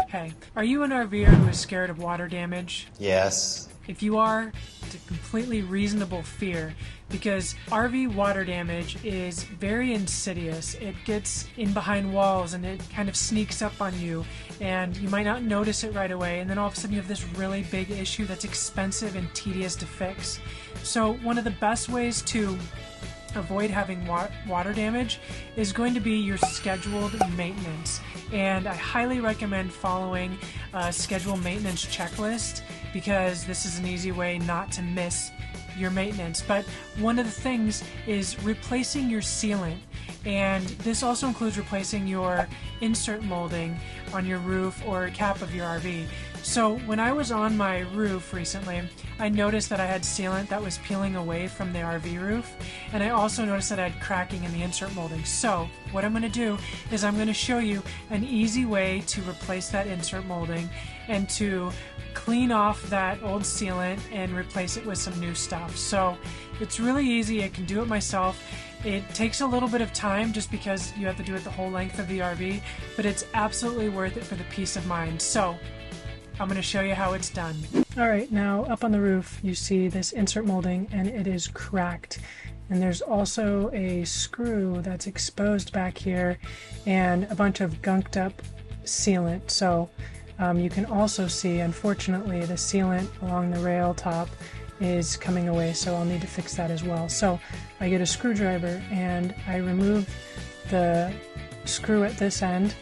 Hey, are you an RVer who is scared of water damage? Yes. If you are, it's a completely reasonable fear because RV water damage is very insidious. It gets in behind walls and it kind of sneaks up on you and you might not notice it right away, and then all of a sudden you have this really big issue that's expensive and tedious to fix. So one of the best ways to avoid having water damage is going to be your scheduled maintenance, and I highly recommend following a scheduled maintenance checklist because this is an easy way not to miss your maintenance. But one of the things is replacing your sealant, and this also includes replacing your insert molding on your roof or cap of your RV. So when I was on my roof recently, I noticed that I had sealant that was peeling away from the RV roof, and I also noticed that I had cracking in the insert molding. So what I'm going to do is I'm going to show you an easy way to replace that insert molding and to clean off that old sealant and replace it with some new stuff. So it's really easy. I can do it myself. It takes a little bit of time just because you have to do it the whole length of the RV, but it's absolutely worth it for the peace of mind. So I'm going to show you how it's done. Alright, now up on the roof you see this insert molding and it is cracked. And there's also a screw that's exposed back here and a bunch of gunked up sealant. So you can also see, unfortunately, the sealant along the rail top is coming away, so I'll need to fix that as well. So I get a screwdriver and I remove the screw at this end,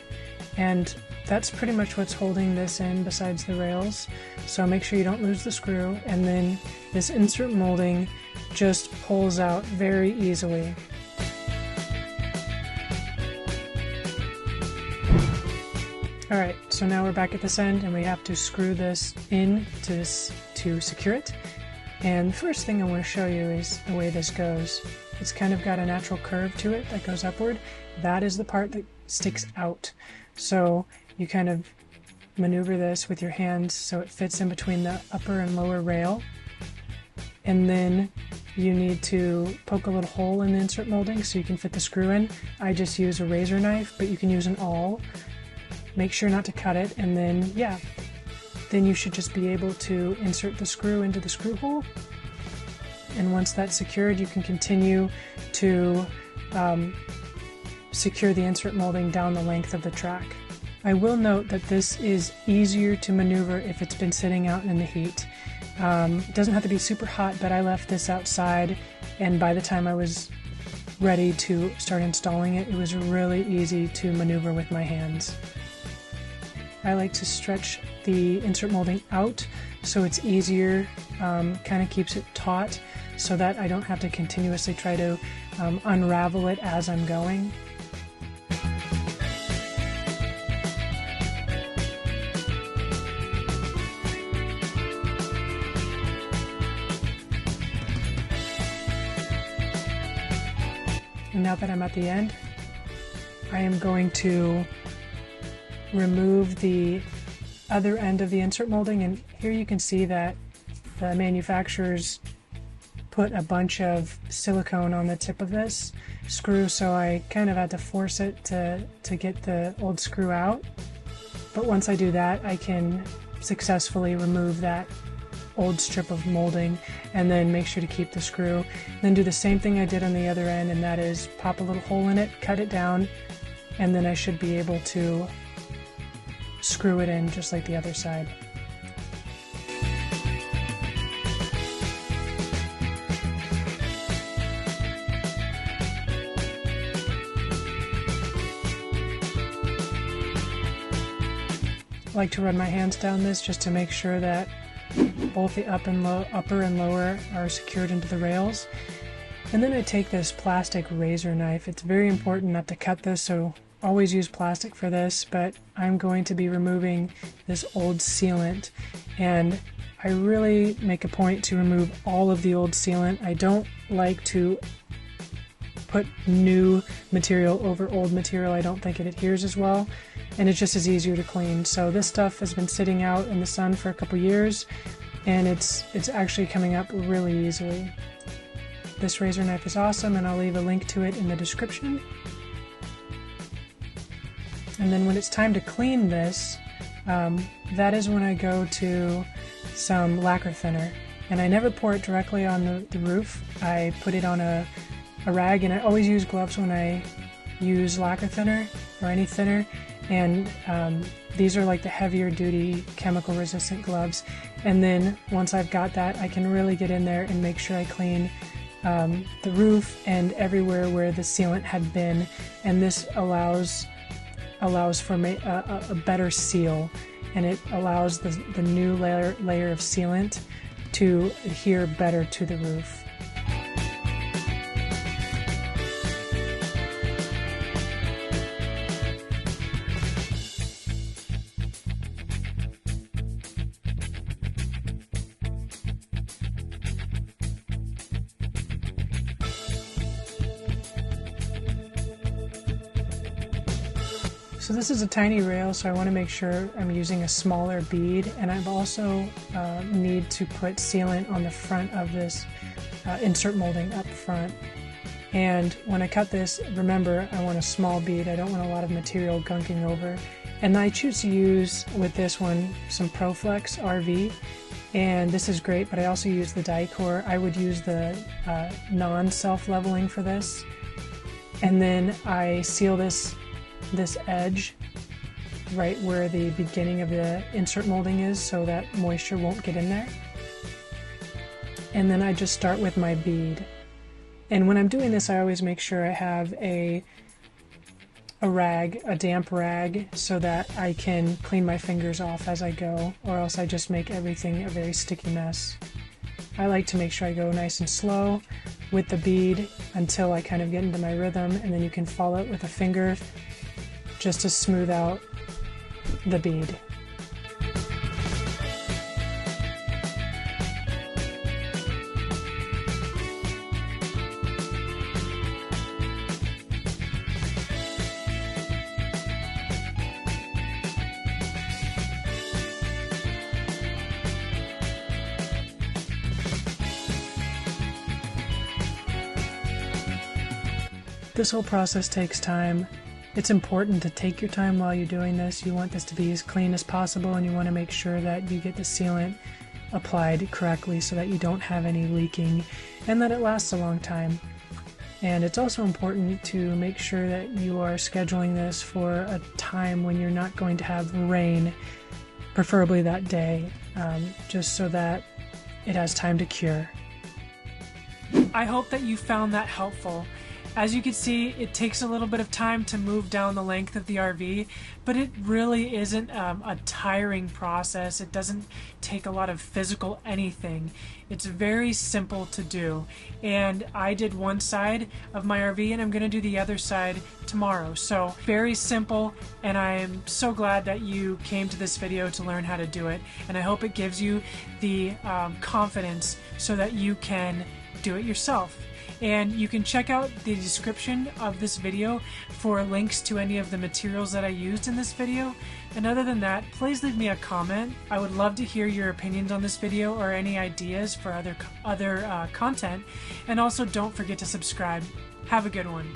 and that's pretty much what's holding this in besides the rails. So make sure you don't lose the screw, and then this insert molding just pulls out very easily. Alright, so now we're back at this end and we have to screw this in to secure it. And the first thing I want to show you is the way this goes. It's kind of got a natural curve to it that goes upward. That is the part that sticks out. So you kind of maneuver this with your hands so it fits in between the upper and lower rail. And then you need to poke a little hole in the insert molding so you can fit the screw in. I just use a razor knife, but you can use an awl. Make sure not to cut it, and then, yeah, then you should just be able to insert the screw into the screw hole. And once that's secured, you can continue to secure the insert molding down the length of the track. I will note that this is easier to maneuver if it's been sitting out in the heat. It doesn't have to be super hot, but I left this outside, and by the time I was ready to start installing it, it was really easy to maneuver with my hands. I like to stretch the insert molding out so it's easier, kind of keeps it taut so that I don't have to continuously try to unravel it as I'm going. And now that I'm at the end, I am going to remove the other end of the insert molding, and here you can see that the manufacturers put a bunch of silicone on the tip of this screw, so I kind of had to force it to get the old screw out. But once I do that, I can successfully remove that old strip of molding and then make sure to keep the screw. Then do the same thing I did on the other end, and that is pop a little hole in it, cut it down, and then I should be able to screw it in just like the other side. I like to run my hands down this just to make sure that both the upper and lower are secured into the rails. And then I take this plastic razor knife. It's very important not to cut this, so always use plastic for this, but I'm going to be removing this old sealant, and I really make a point to remove all of the old sealant. I don't like to put new material over old material. I don't think it adheres as well, and it's just as easier to clean. So this stuff has been sitting out in the sun for a couple years, and it's actually coming up really easily. This razor knife is awesome, and I'll leave a link to it in the description. And then when it's time to clean this, that is when I go to some lacquer thinner. And I never pour it directly on the roof. I put it on a rag, and I always use gloves when I use lacquer thinner or any thinner. And these are like the heavier duty chemical resistant gloves. And then once I've got that, I can really get in there and make sure I clean the roof and everywhere where the sealant had been. And this allows for a better seal, and it allows the new layer of sealant to adhere better to the roof. So this is a tiny rail, so I want to make sure I'm using a smaller bead, and I've also need to put sealant on the front of this insert molding up front. And when I cut this, remember, I want a small bead. I don't want a lot of material gunking over. And I choose to use with this one some Proflex RV, and this is great, but I also use the Dicor. I would use the non-self-leveling for this. And then I seal this edge right where the beginning of the insert molding is, so that moisture won't get in there. And then I just start with my bead. And when I'm doing this, I always make sure I have a rag, a damp rag, so that I can clean my fingers off as I go, or else I just make everything a very sticky mess. I like to make sure I go nice and slow with the bead until I kind of get into my rhythm, and then you can follow it with a finger just to smooth out the bead. This whole process takes time. It's important to take your time while you're doing this. You want this to be as clean as possible, and you want to make sure that you get the sealant applied correctly so that you don't have any leaking and that it lasts a long time. And it's also important to make sure that you are scheduling this for a time when you're not going to have rain, preferably that day, just so that it has time to cure. I hope that you found that helpful. As you can see, it takes a little bit of time to move down the length of the RV, but it really isn't a tiring process. It doesn't take a lot of physical anything. It's very simple to do. And I did one side of my RV, and I'm going to do the other side tomorrow. So very simple, and I'm so glad that you came to this video to learn how to do it. And I hope it gives you the confidence so that you can do it yourself. And you can check out the description of this video for links to any of the materials that I used in this video. And other than that, please leave me a comment. I would love to hear your opinions on this video or any ideas for other content. And also don't forget to subscribe. Have a good one.